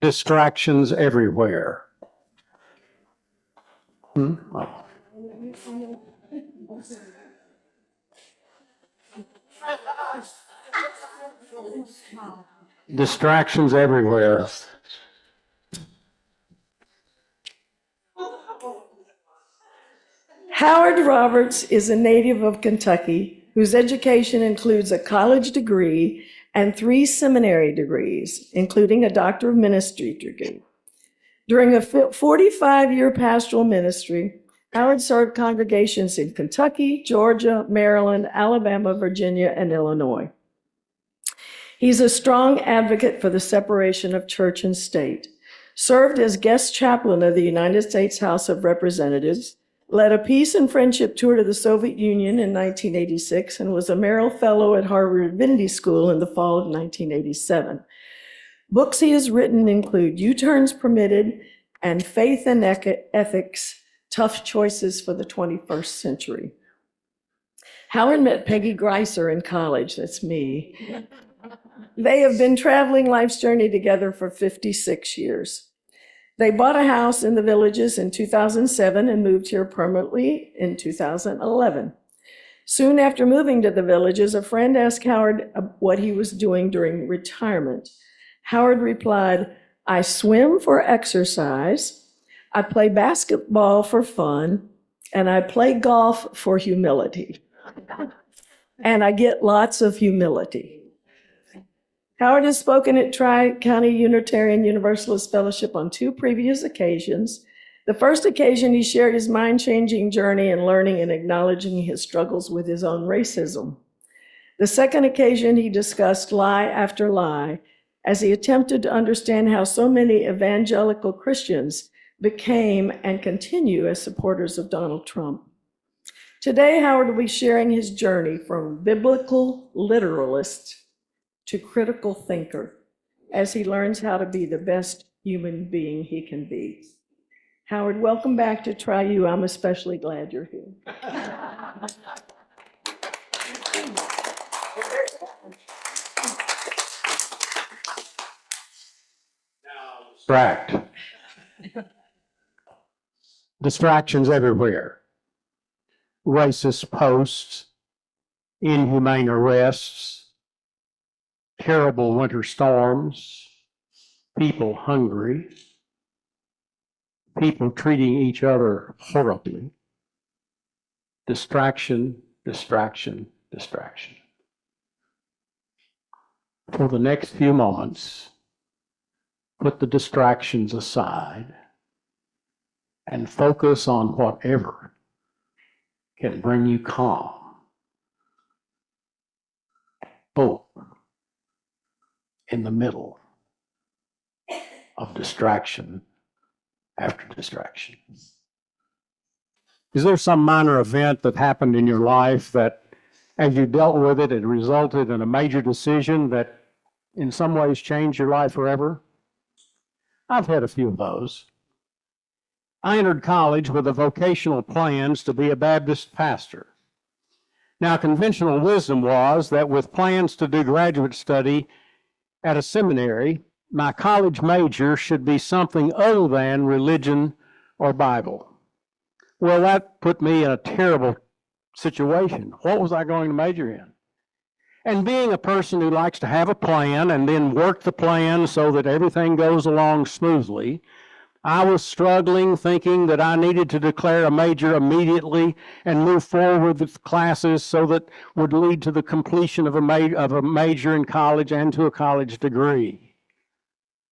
Distractions everywhere. Oh. Distractions everywhere. Howard Roberts is a native of Kentucky whose education includes a college degree and 3 seminary degrees, including a Doctor of Ministry degree. During a 45-year pastoral ministry, Howard served congregations in Kentucky, Georgia, Maryland, Alabama, Virginia, and Illinois. He's a strong advocate for the separation of church and state, served as guest chaplain of the United States House of Representatives, led a peace and friendship tour to the Soviet Union in 1986, and was a Merrill Fellow at Harvard Divinity School in the fall of 1987. Books he has written include U-Turns Permitted and Faith and Ethics, Tough Choices for the 21st Century. Howard met Peggy Greiser in college, that's me. They have been traveling life's journey together for 56 years. They bought a house in the Villages in 2007 and moved here permanently in 2011. Soon after moving to the Villages, a friend asked Howard what he was doing during retirement. Howard replied, "I swim for exercise, I play basketball for fun, and I play golf for humility. And I get lots of humility." Howard has spoken at Tri-County Unitarian Universalist Fellowship on 2 previous occasions. The first occasion, he shared his mind-changing journey in learning and acknowledging his struggles with his own racism. The second occasion, he discussed lie after lie as he attempted to understand how so many evangelical Christians became and continue as supporters of Donald Trump. Today, Howard will be sharing his journey from biblical literalist to critical thinker as he learns how to be the best human being he can be. Howard, welcome back to Try You. I'm especially glad you're here. Distractions everywhere. Racist posts, inhumane arrests, terrible winter storms, people hungry, people treating each other horribly. Distraction, distraction, distraction. For the next few moments, put the distractions aside and focus on whatever can bring you calm, hope in the middle of distraction after distraction. Is there some minor event that happened in your life that, as you dealt with it, it resulted in a major decision that in some ways changed your life forever? I've had a few of those. I entered college with the vocational plans to be a Baptist pastor. Now, conventional wisdom was that with plans to do graduate study at a seminary, my college major should be something other than religion or Bible. Well, that put me in a terrible situation. What was I going to major in? And being a person who likes to have a plan and then work the plan so that everything goes along smoothly, I was struggling, thinking that I needed to declare a major immediately and move forward with classes so that would lead to the completion of a major in college and to a college degree.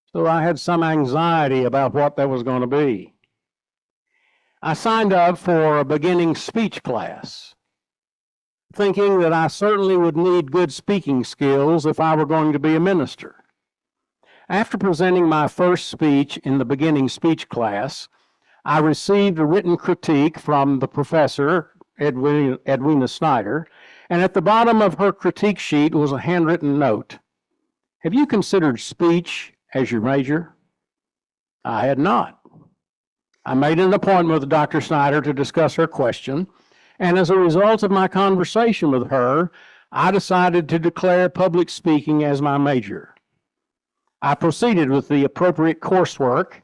So I had some anxiety about what that was going to be. I signed up for a beginning speech class, thinking that I certainly would need good speaking skills if I were going to be a minister. After presenting my first speech in the beginning speech class, I received a written critique from the professor, Edwina Snyder, and at the bottom of her critique sheet was a handwritten note. "Have you considered speech as your major?" I had not. I made an appointment with Dr. Snyder to discuss her question, and as a result of my conversation with her, I decided to declare public speaking as my major. I proceeded with the appropriate coursework.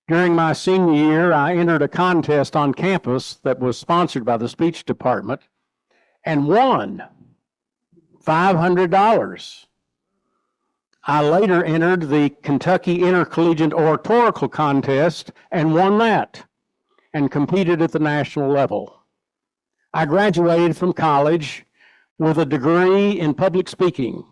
During my senior year, I entered a contest on campus that was sponsored by the speech department and won $500. I later entered the Kentucky Intercollegiate Oratorical Contest and won that and competed at the national level. I graduated from college with a degree in public speaking.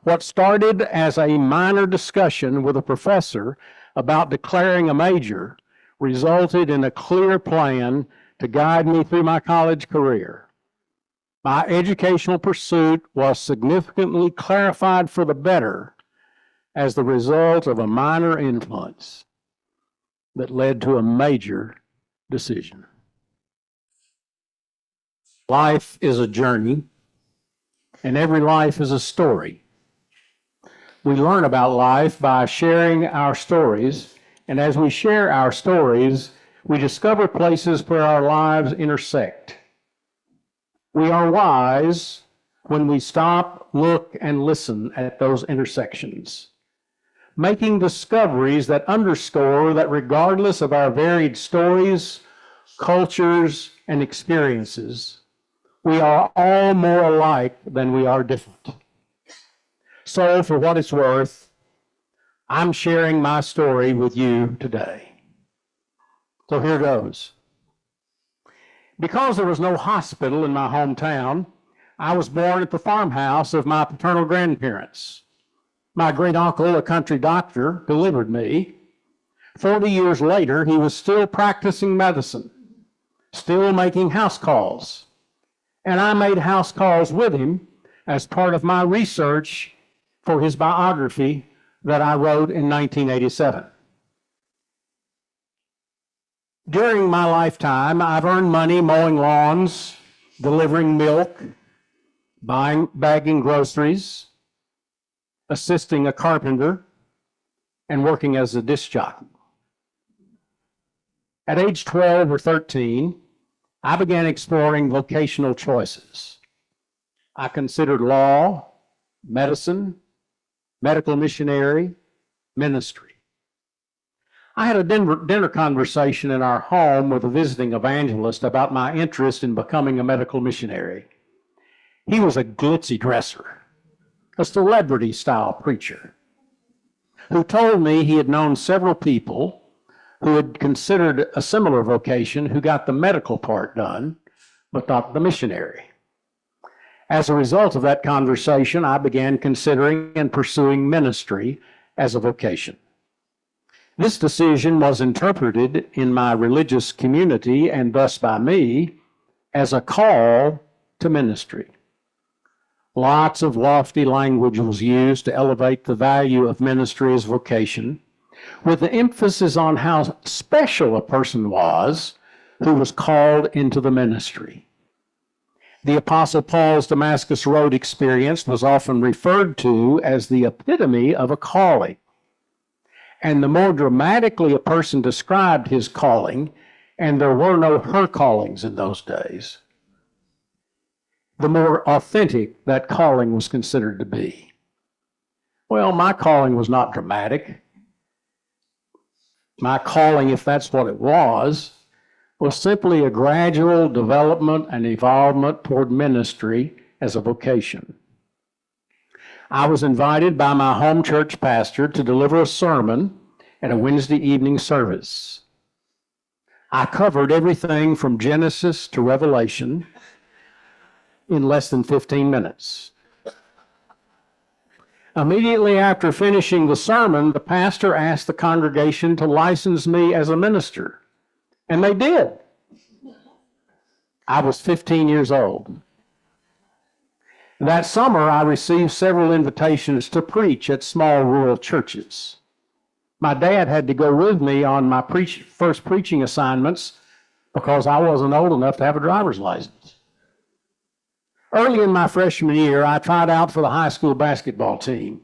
What started as a minor discussion with a professor about declaring a major resulted in a clear plan to guide me through my college career. My educational pursuit was significantly clarified for the better as the result of a minor influence that led to a major decision. Life is a journey, and every life is a story. We learn about life by sharing our stories, and as we share our stories, we discover places where our lives intersect. We are wise when we stop, look, and listen at those intersections, making discoveries that underscore that regardless of our varied stories, cultures, and experiences, we are all more alike than we are different. So, for what it's worth, I'm sharing my story with you today. So here goes. Because there was no hospital in my hometown, I was born at the farmhouse of my paternal grandparents. My great uncle, a country doctor, delivered me. 40 years later, he was still practicing medicine, still making house calls. And I made house calls with him as part of my research for his biography that I wrote in 1987. During my lifetime, I've earned money mowing lawns, delivering milk, bagging groceries, assisting a carpenter, and working as a disc jockey. At age 12 or 13, I began exploring vocational choices. I considered law, medicine, medical missionary, ministry. I had a dinner conversation in our home with a visiting evangelist about my interest in becoming a medical missionary. He was a glitzy dresser, a celebrity-style preacher, who told me he had known several people who had considered a similar vocation who got the medical part done, but not the missionary. As a result of that conversation, I began considering and pursuing ministry as a vocation. This decision was interpreted in my religious community, and thus by me, as a call to ministry. Lots of lofty language was used to elevate the value of ministry as vocation, with the emphasis on how special a person was who was called into the ministry. The Apostle Paul's Damascus Road experience was often referred to as the epitome of a calling. And the more dramatically a person described his calling, and there were no her callings in those days, the more authentic that calling was considered to be. Well, my calling was not dramatic. My calling, if that's what it was simply a gradual development and evolvement toward ministry as a vocation. I was invited by my home church pastor to deliver a sermon at a Wednesday evening service. I covered everything from Genesis to Revelation in less than 15 minutes. Immediately after finishing the sermon, the pastor asked the congregation to license me as a minister, and they did. I was 15 years old. That summer, I received several invitations to preach at small rural churches. My dad had to go with me on my first preaching assignments because I wasn't old enough to have a driver's license. Early in my freshman year, I tried out for the high school basketball team.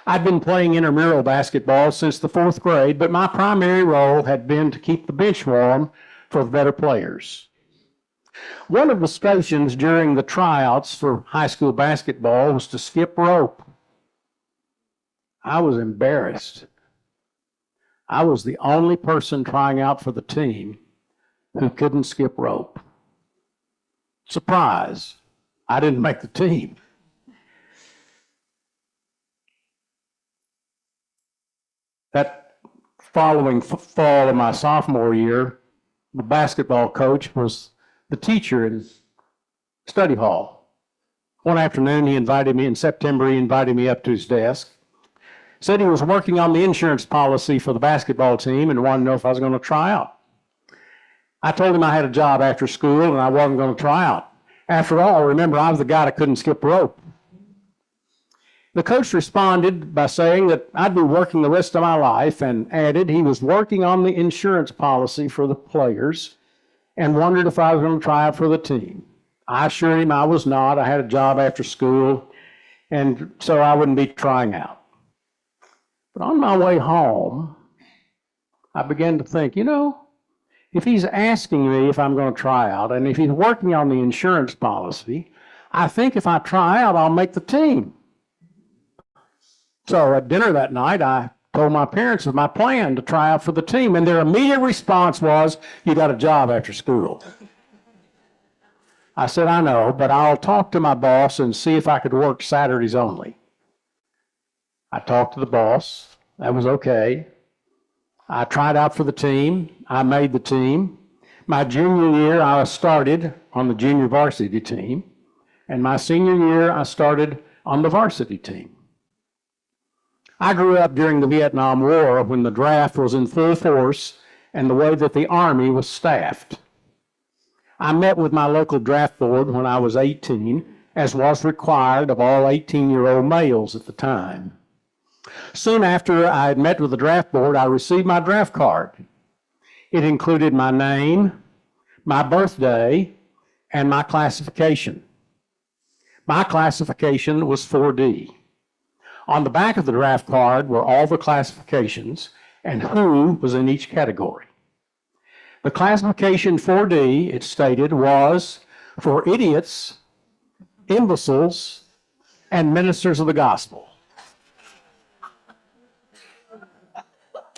I'd been playing intramural basketball since the 4th grade, but my primary role had been to keep the bench warm for the better players. One of the stations during the tryouts for high school basketball was to skip rope. I was embarrassed. I was the only person trying out for the team who couldn't skip rope. Surprise, I didn't make the team. That following fall of my sophomore year, the basketball coach was the teacher in study hall. One afternoon, in September, he invited me up to his desk. Said he was working on the insurance policy for the basketball team and wanted to know if I was going to try out. I told him I had a job after school and I wasn't going to try out. After all, remember, I was the guy that couldn't skip rope. The coach responded by saying that I'd be working the rest of my life and added he was working on the insurance policy for the players and wondered if I was going to try out for the team. I assured him I was not. I had a job after school, and so I wouldn't be trying out. But on my way home, I began to think, if he's asking me if I'm going to try out, and if he's working on the insurance policy, I think if I try out, I'll make the team. So at dinner that night, I told my parents of my plan to try out for the team, and their immediate response was, "You got a job after school." I said, "I know, but I'll talk to my boss and see if I could work Saturdays only." I talked to the boss. That was okay. I tried out for the team. I made the team. My junior year, I started on the junior varsity team, and my senior year, I started on the varsity team. I grew up during the Vietnam War when the draft was in full force and the way that the Army was staffed. I met with my local draft board when I was 18, as was required of all 18-year-old males at the time. Soon after I had met with the draft board, I received my draft card. It included my name, my birthday, and my classification. My classification was 4D. On the back of the draft card were all the classifications and who was in each category. The classification 4D, it stated, was for idiots, imbeciles, and ministers of the gospel.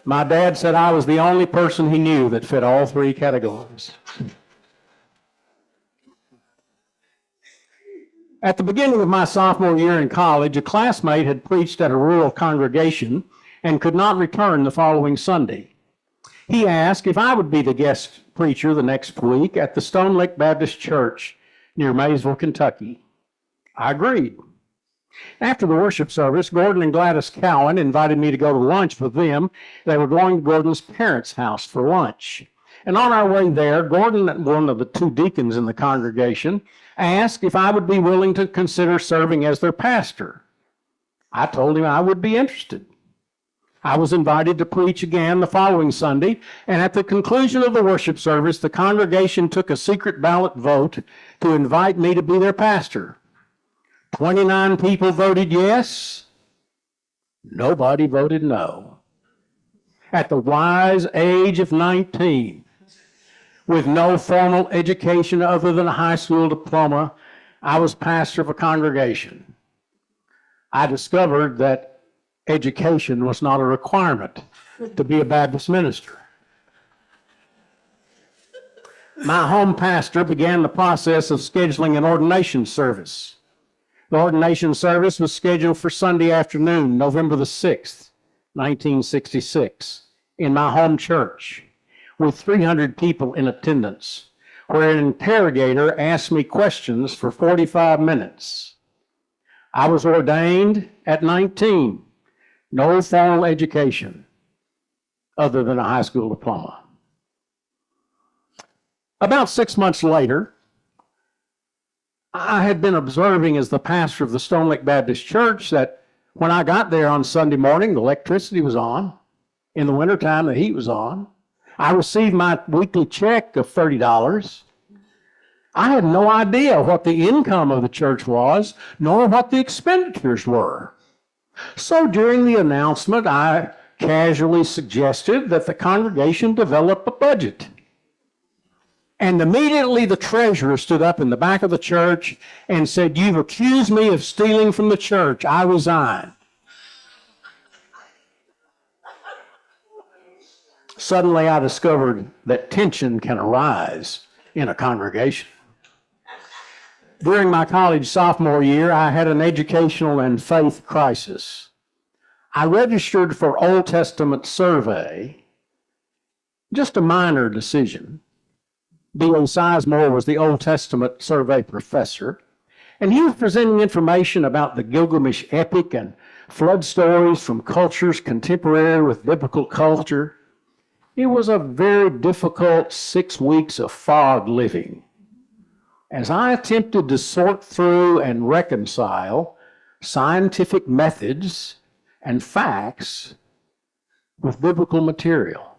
My dad said I was the only person he knew that fit all three categories. At the beginning of my sophomore year in college, a classmate had preached at a rural congregation and could not return the following Sunday. He asked if I would be the guest preacher the next week at the Stone Lake Baptist Church near Maysville, Kentucky. I agreed. After the worship service, Gordon and Gladys Cowan invited me to go to lunch with them. They were going to Gordon's parents' house for lunch. And on our way there, Gordon, one of the two deacons in the congregation, asked if I would be willing to consider serving as their pastor. I told him I would be interested. I was invited to preach again the following Sunday, and at the conclusion of the worship service, the congregation took a secret ballot vote to invite me to be their pastor. 29 people voted yes. Nobody voted no. At the wise age of 19, with no formal education other than a high school diploma, I was pastor of a congregation. I discovered that education was not a requirement to be a Baptist minister. My home pastor began the process of scheduling an ordination service. The ordination service was scheduled for Sunday afternoon, November the 6th, 1966, in my home church, with 300 people in attendance, where an interrogator asked me questions for 45 minutes. I was ordained at 19, no formal education other than a high school diploma. About 6 months later, I had been observing as the pastor of the Stone Lake Baptist Church that when I got there on Sunday morning, the electricity was on. In the wintertime, the heat was on. I received my weekly check of $30. I had no idea what the income of the church was, nor what the expenditures were. So during the announcement, I casually suggested that the congregation develop a budget. And immediately the treasurer stood up in the back of the church and said, "You've accused me of stealing from the church. I resign." Suddenly I discovered that tension can arise in a congregation. During my college sophomore year, I had an educational and faith crisis. I registered for Old Testament survey, just a minor decision. B.O. Sizemore was the Old Testament survey professor, and he was presenting information about the Gilgamesh epic and flood stories from cultures contemporary with biblical culture. It was a very difficult 6 weeks of fog living as I attempted to sort through and reconcile scientific methods and facts with biblical material.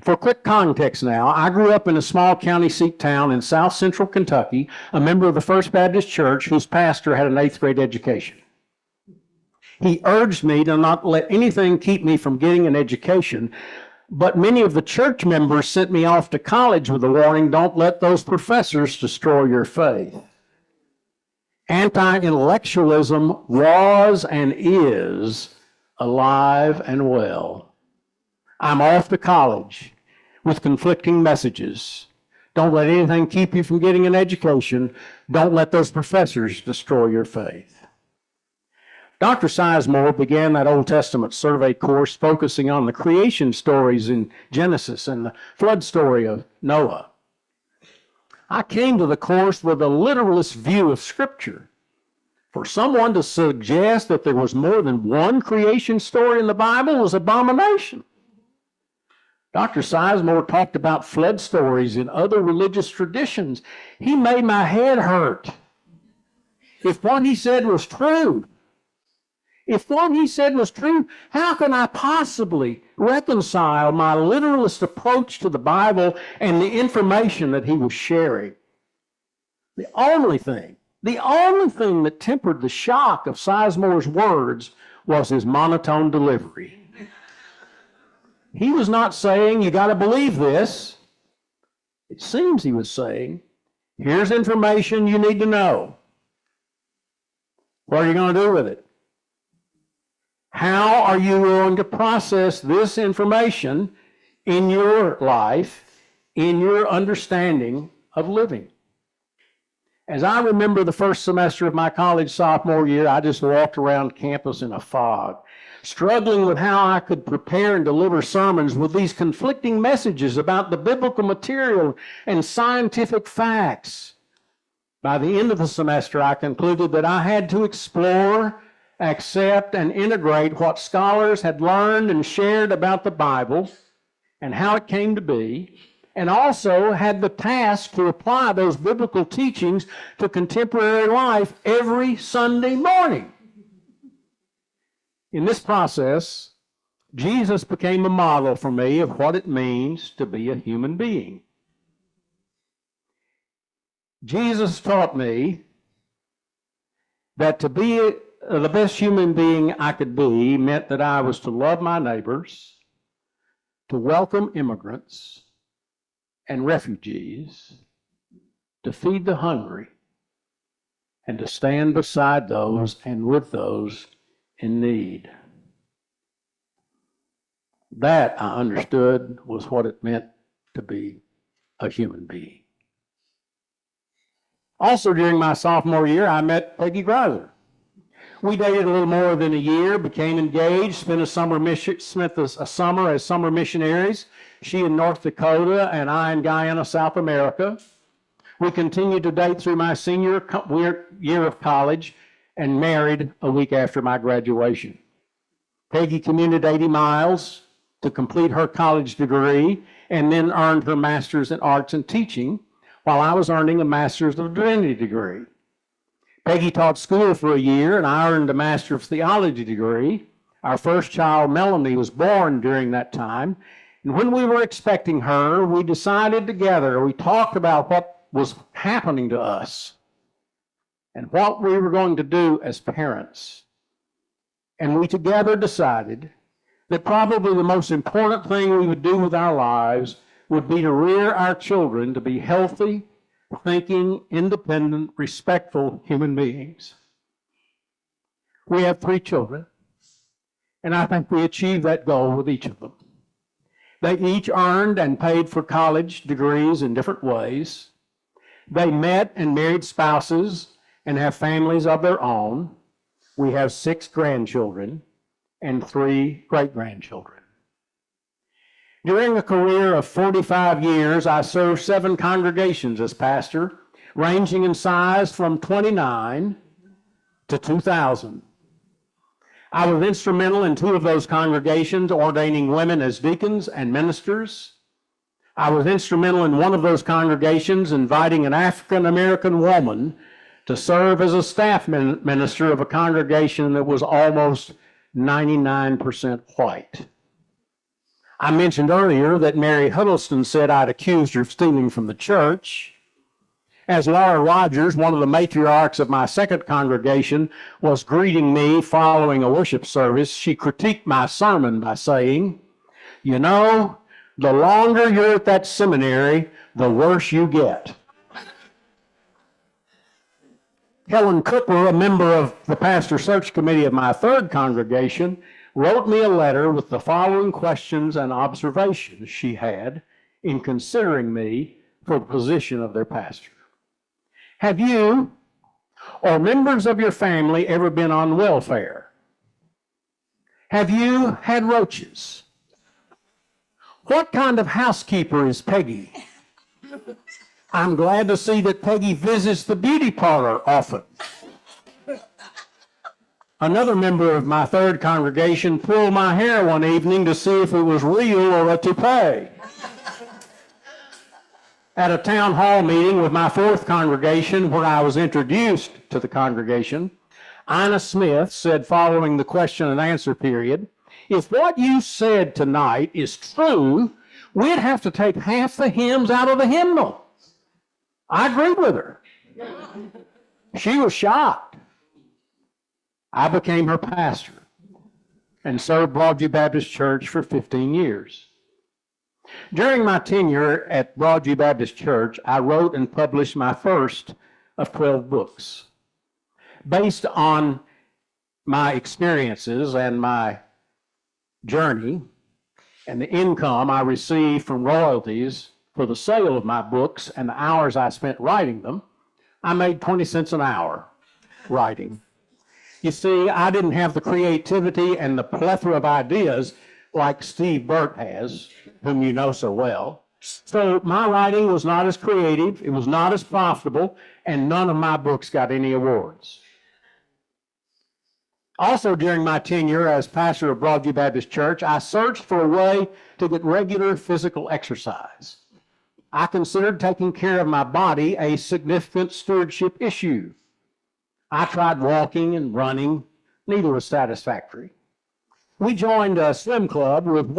For quick context now, I grew up in a small county seat town in south central Kentucky, a member of the First Baptist Church whose pastor had an 8th grade education. He urged me to not let anything keep me from getting an education, but many of the church members sent me off to college with the warning, don't let those professors destroy your faith. Anti-intellectualism was and is alive and well. I'm off to college with conflicting messages. Don't let anything keep you from getting an education. Don't let those professors destroy your faith. Dr. Sizemore began that Old Testament survey course focusing on the creation stories in Genesis and the flood story of Noah. I came to the course with a literalist view of Scripture. For someone to suggest that there was more than one creation story in the Bible was abomination. Dr. Sizemore talked about flood stories in other religious traditions. He made my head hurt. If what he said was true, how can I possibly reconcile my literalist approach to the Bible and the information that he was sharing? The only thing that tempered the shock of Sizemore's words was his monotone delivery. He was not saying, you got to believe this. It seems he was saying, here's information you need to know. What are you going to do with it? How are you going to process this information in your life, in your understanding of living? As I remember the first semester of my college sophomore year, I just walked around campus in a fog, struggling with how I could prepare and deliver sermons with these conflicting messages about the biblical material and scientific facts. By the end of the semester, I concluded that I had to explore, accept, and integrate what scholars had learned and shared about the Bible and how it came to be, and also had the task to apply those biblical teachings to contemporary life every Sunday morning. In this process, Jesus became a model for me of what it means to be a human being. Jesus taught me that to be the best human being I could be meant that I was to love my neighbors, to welcome immigrants and refugees, to feed the hungry, and to stand beside those and with those in need. That, I understood, was what it meant to be a human being. Also, during my sophomore year, I met Peggy Greiser. We dated a little more than a year, became engaged, spent a summer as summer missionaries, she in North Dakota and I in Guyana, South America. We continued to date through my senior year of college and married a week after my graduation. Peggy commuted 80 miles to complete her college degree and then earned her master's in arts and teaching while I was earning a master's of divinity degree. Peggy taught school for a year and I earned a master of theology degree. Our first child, Melanie, was born during that time. And when we were expecting her, we decided together, we talked about what was happening to us and what we were going to do as parents. And we together decided that probably the most important thing we would do with our lives would be to rear our children to be healthy, thinking, independent, respectful human beings. We have 3 children, and I think we achieved that goal with each of them. They each earned and paid for college degrees in different ways. They met and married spouses and have families of their own. We have 6 grandchildren and 3 great-grandchildren. During a career of 45 years, I served 7 congregations as pastor, ranging in size from 29 to 2,000. I was instrumental in 2 of those congregations, ordaining women as deacons and ministers. I was instrumental in one of those congregations, inviting an African-American woman to serve as a staff minister of a congregation that was almost 99% white. I mentioned earlier that Mary Huddleston said I'd accused her of stealing from the church. As Laura Rogers, one of the matriarchs of my second congregation, was greeting me following a worship service, she critiqued my sermon by saying, "You know, the longer you're at that seminary, the worse you get." Helen Cooper, a member of the pastor search committee of my third congregation, wrote me a letter with the following questions and observations she had in considering me for the position of their pastor. Have you or members of your family ever been on welfare? Have you had roaches? What kind of housekeeper is Peggy? I'm glad to see that Peggy visits the beauty parlor often. Another member of my third congregation pulled my hair one evening to see if it was real or a toupee. At a town hall meeting with my fourth congregation, where I was introduced to the congregation, Ina Smith said following the question and answer period, "If what you said tonight is true, we'd have to take half the hymns out of the hymnal." I agreed with her. She was shocked. I became her pastor and served Broadview Baptist Church for 15 years. During my tenure at Broadview Baptist Church, I wrote and published my first of 12 books. Based on my experiences and my journey and the income I received from royalties for the sale of my books and the hours I spent writing them, I made 20 cents an hour writing. You see, I didn't have the creativity and the plethora of ideas like Steve Burt has, whom you know so well. So my writing was not as creative, it was not as profitable, and none of my books got any awards. Also, during my tenure as pastor of Broadview Baptist Church, I searched for a way to get regular physical exercise. I considered taking care of my body a significant stewardship issue. I tried walking and running. Neither was satisfactory. We joined a swim club within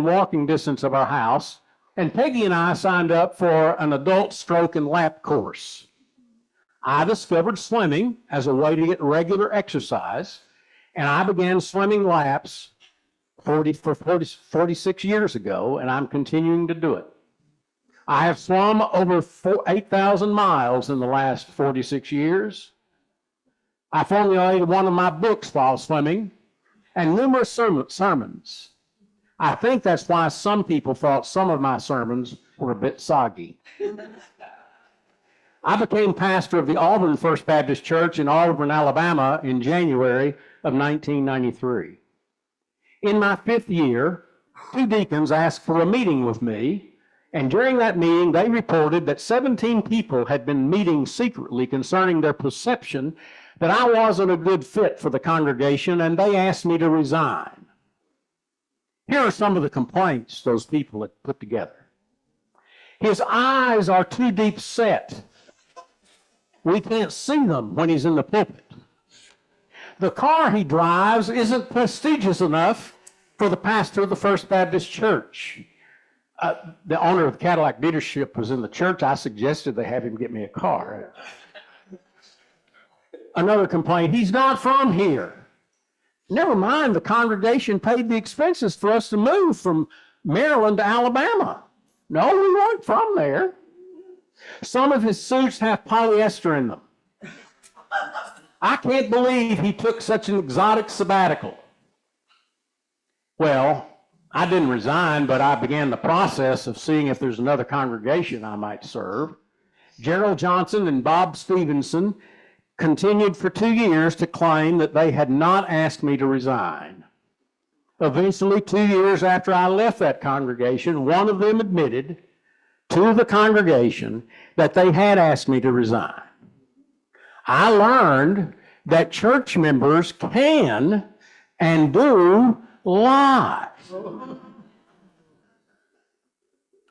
walking distance of our house, and Peggy and I signed up for an adult stroke and lap course. I discovered swimming as a way to get regular exercise, and I began swimming laps 46 years ago, and I'm continuing to do it. I have swum over 8,000 miles in the last 46 years. I formulated one of my books while swimming and numerous sermons. I think that's why some people thought some of my sermons were a bit soggy. I became pastor of the Auburn First Baptist Church in Auburn, Alabama in January of 1993. In my 5th year, 2 deacons asked for a meeting with me, and during that meeting, they reported that 17 people had been meeting secretly concerning their perception that I wasn't a good fit for the congregation, and they asked me to resign. Here are some of the complaints those people had put together. His eyes are too deep set. We can't see them when he's in the pulpit. The car he drives isn't prestigious enough for the pastor of the First Baptist Church. The owner of the Cadillac dealership was in the church. I suggested they have him get me a car. Another complaint, he's not from here. Never mind, the congregation paid the expenses for us to move from Maryland to Alabama. No, we weren't from there. Some of his suits have polyester in them. I can't believe he took such an exotic sabbatical. Well, I didn't resign, but I began the process of seeing if there's another congregation I might serve. Gerald Johnson and Bob Stevenson continued for 2 years to claim that they had not asked me to resign. Eventually, 2 years after I left that congregation, one of them admitted to the congregation that they had asked me to resign. I learned that church members can and do lie.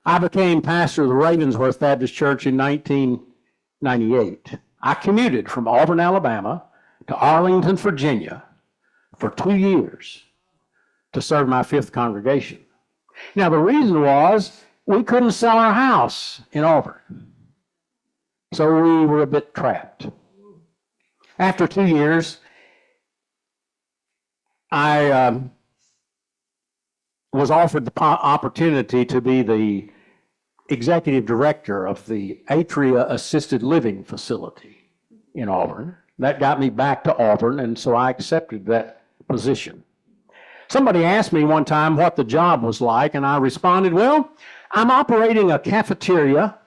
I became pastor of the Ravensworth Baptist Church in 1998. I commuted from Auburn, Alabama to Arlington, Virginia for 2 years to serve my fifth congregation. Now, the reason was we couldn't sell our house in Auburn, so we were a bit trapped. After 2 years, I was offered the opportunity to be the executive director of the Atria Assisted Living Facility in Auburn. That got me back to Auburn, and so I accepted that position. Somebody asked me one time what the job was like, and I responded, well, I'm operating a cafeteria,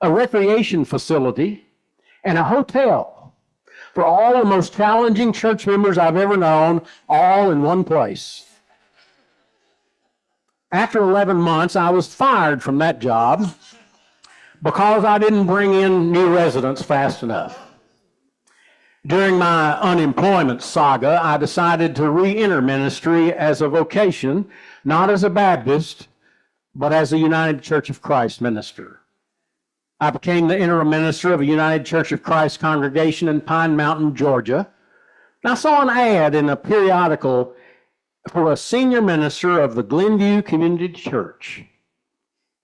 a recreation facility, and a hotel for all the most challenging church members I've ever known, all in one place. After 11 months, I was fired from that job because I didn't bring in new residents fast enough. During my unemployment saga, I decided to re-enter ministry as a vocation, not as a Baptist, but as a United Church of Christ minister. I became the interim minister of a United Church of Christ congregation in Pine Mountain, Georgia. And I saw an ad in a periodical for a senior minister of the Glenview Community Church.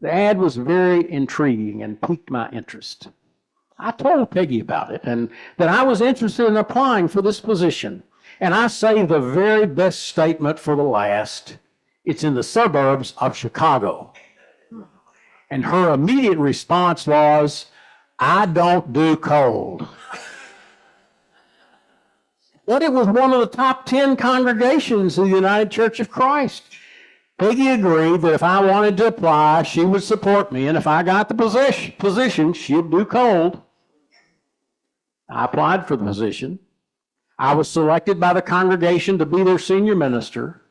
The ad was very intriguing and piqued my interest. I told Peggy about it and that I was interested in applying for this position. And I saved the very best statement for the last. It's in the suburbs of Chicago. And her immediate response was, I don't do cold. But it was one of the top 10 congregations of the United Church of Christ. Peggy agreed that if I wanted to apply, she would support me, and if I got the position, she'd do cold. I applied for the position. I was selected by the congregation to be their senior minister,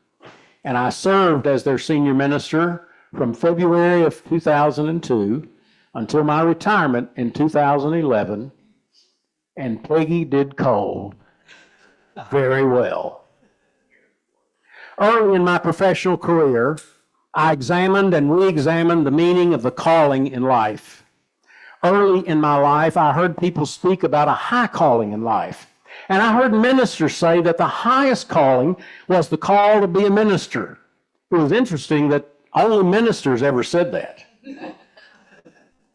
and I served as their senior minister from February of 2002 until my retirement in 2011, and Peggy did cold very well. Early in my professional career, I examined and re-examined the meaning of the calling in life. Early in my life, I heard people speak about a high calling in life. And I heard ministers say that the highest calling was the call to be a minister. It was interesting that only ministers ever said that.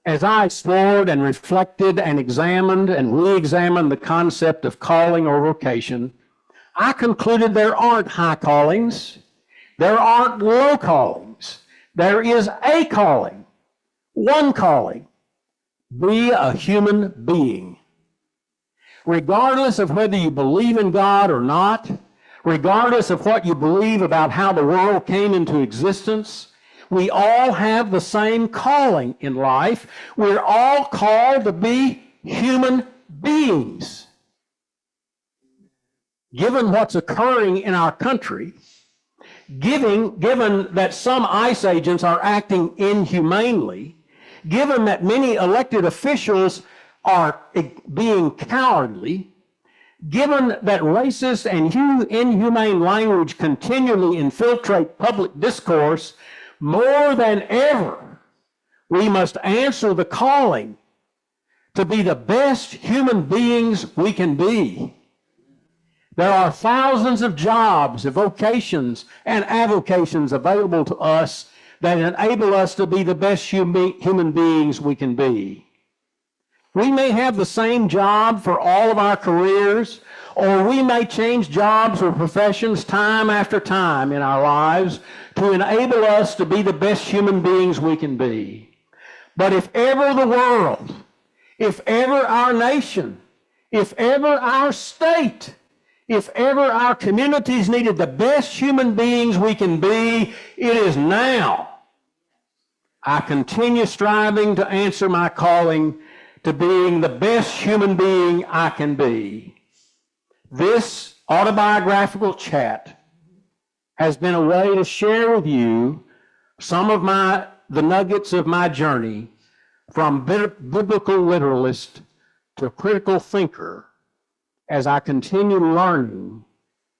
As I explored and reflected and examined and re-examined the concept of calling or vocation, I concluded there aren't high callings, there aren't low callings. There is a calling, one calling. Be a human being. Regardless of whether you believe in God or not, regardless of what you believe about how the world came into existence, we all have the same calling in life. We're all called to be human beings. Given what's occurring in our country, given that some ICE agents are acting inhumanely, given that many elected officials are being cowardly, given that racist and inhumane language continually infiltrate public discourse, more than ever, we must answer the calling to be the best human beings we can be. There are thousands of jobs, vocations, and avocations available to us that enable us to be the best human beings we can be. We may have the same job for all of our careers, or we may change jobs or professions time after time in our lives to enable us to be the best human beings we can be. But if ever the world, if ever our nation, if ever our state If ever our communities needed the best human beings we can be, it is now. I continue striving to answer my calling to being the best human being I can be. This autobiographical chat has been a way to share with you some of the nuggets of my journey from biblical literalist to critical thinker as I continue learning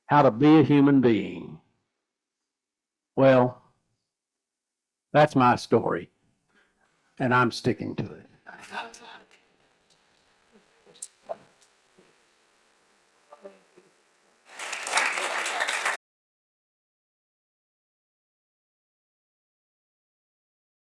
how to be a human being. Well, that's my story, and I'm sticking to it.